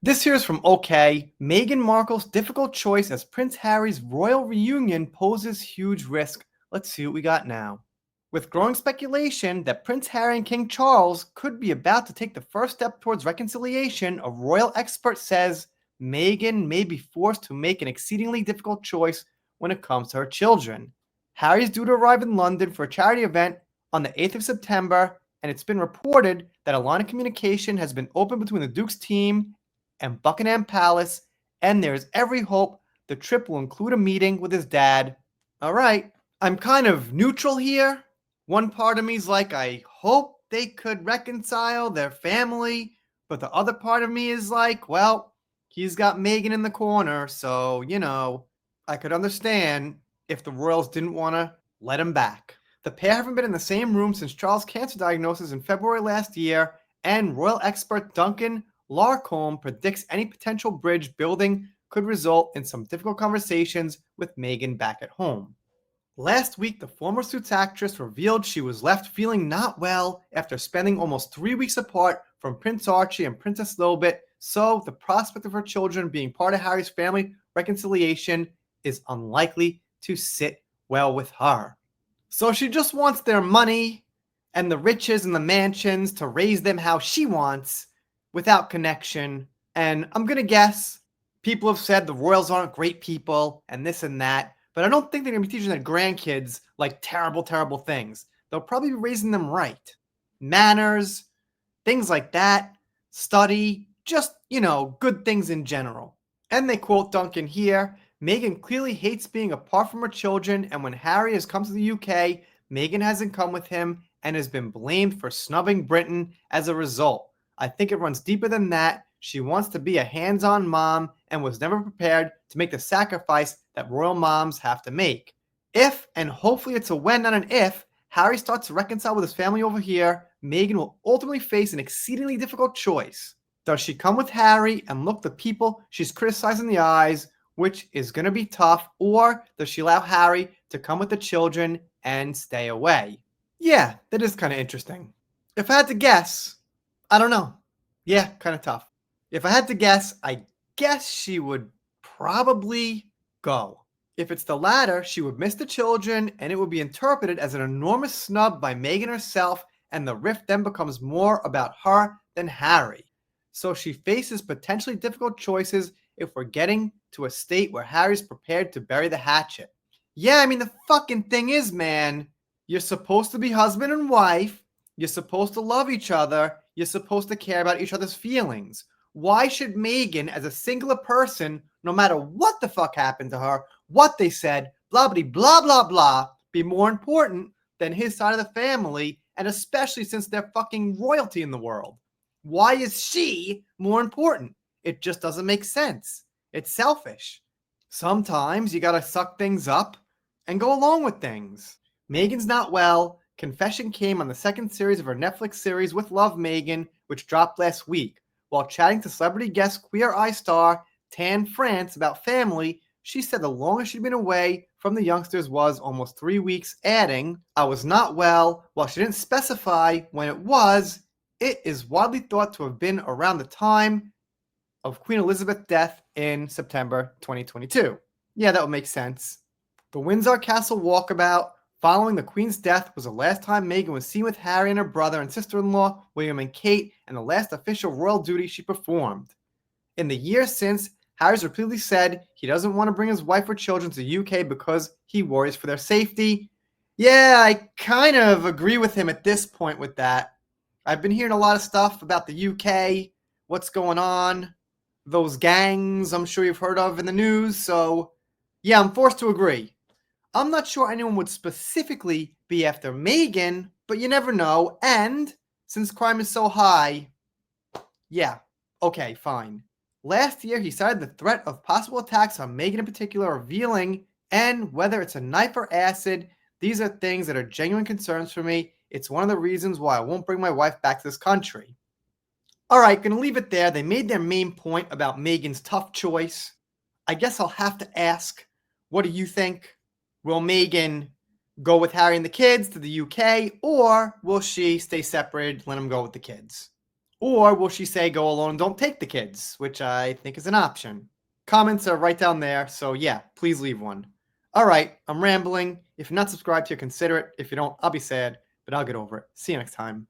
This here is from OK. Meghan Markle's difficult choice as Prince Harry's royal reunion poses huge risk. Let's see what we got now. With growing speculation that Prince Harry and King Charles could be about to take the first step towards reconciliation, a royal expert says Meghan may be forced to make an exceedingly difficult choice when it comes to her children. Harry is due to arrive in London for a charity event on the 8th of September, and it's been reported that a line of communication has been opened between the Duke's team and Buckingham Palace, and there's every hope the trip will include a meeting with his dad. All right, I'm kind of neutral here. One part of me is like, I hope they could reconcile their family, but the other part of me is like, well, he's got Meghan in the corner, so, I could understand if the royals didn't want to let him back. The pair haven't been in the same room since Charles' cancer diagnosis in February last year, and royal expert Duncan Larcombe predicts any potential bridge building could result in some difficult conversations with Meghan back at home. Last week, the former Suits actress revealed she was left feeling not well after spending almost 3 weeks apart from Prince Archie and Princess Lilibet, so the prospect of her children being part of Harry's family reconciliation is unlikely to sit well with her. So she just wants their money and the riches and the mansions to raise them how she wants, without connection. And I'm going to guess people have said the royals aren't great people and this and that, but I don't think they're going to be teaching their grandkids like terrible, terrible things. They'll probably be raising them right. Manners, things like that, study, just, good things in general. And they quote Duncan here, Meghan clearly hates being apart from her children, and when Harry has come to the UK, Meghan hasn't come with him and has been blamed for snubbing Britain as a result. I think it runs deeper than that. She wants to be a hands-on mom and was never prepared to make the sacrifice that royal moms have to make. If, and hopefully it's a when, not an if, Harry starts to reconcile with his family over here, Meghan will ultimately face an exceedingly difficult choice. Does she come with Harry and look the people she's criticized in the eyes, which is going to be tough, or does she allow Harry to come with the children and stay away? Yeah, that is kind of interesting. If I had to guess, I don't know. Yeah, kind of tough. If I had to guess, I guess she would probably go. If it's the latter, she would miss the children, and it would be interpreted as an enormous snub by Meghan herself, and the rift then becomes more about her than Harry. So she faces potentially difficult choices if we're getting to a state where Harry's prepared to bury the hatchet. Yeah, I mean, the fucking thing is, man, you're supposed to be husband and wife. You're supposed to love each other. You're supposed to care about each other's feelings. Why should Meghan, as a singular person, no matter what the fuck happened to her, what they said, blah, blah, blah, blah, blah, be more important than his side of the family, and especially since they're fucking royalty in the world? Why is she more important? It just doesn't make sense. It's selfish. Sometimes you gotta suck things up and go along with things. Meghan's not well. Confession came on the second series of her Netflix series With Love, Meghan, which dropped last week. While chatting to celebrity guest Queer Eye star Tan France about family, she said the longest she'd been away from the youngsters was almost 3 weeks, adding, I was not well. While she didn't specify when it was, it is widely thought to have been around the time of Queen Elizabeth's death in September 2022. Yeah, that would make sense. The Windsor Castle walkabout following the Queen's death was the last time Meghan was seen with Harry and her brother and sister-in-law, William and Kate, and the last official royal duty she performed. In the years since, Harry's repeatedly said he doesn't want to bring his wife or children to the UK because he worries for their safety. Yeah, I kind of agree with him at this point with that. I've been hearing a lot of stuff about the UK, what's going on, those gangs I'm sure you've heard of in the news, so yeah, I'm forced to agree. I'm not sure anyone would specifically be after Meghan, but you never know, and since crime is so high, yeah, okay, fine. Last year, he cited the threat of possible attacks on Meghan in particular, revealing, and whether it's a knife or acid, these are things that are genuine concerns for me. It's one of the reasons why I won't bring my wife back to this country. All right, gonna leave it there. They made their main point about Meghan's tough choice. I guess I'll have to ask, what do you think? Will Meghan go with Harry and the kids to the UK, or will she stay separated, let him go with the kids? Or will she say go alone and don't take the kids, which I think is an option? Comments are right down there, so yeah, please leave one. All right, I'm rambling. If you're not subscribed here, consider it. If you don't, I'll be sad, but I'll get over it. See you next time.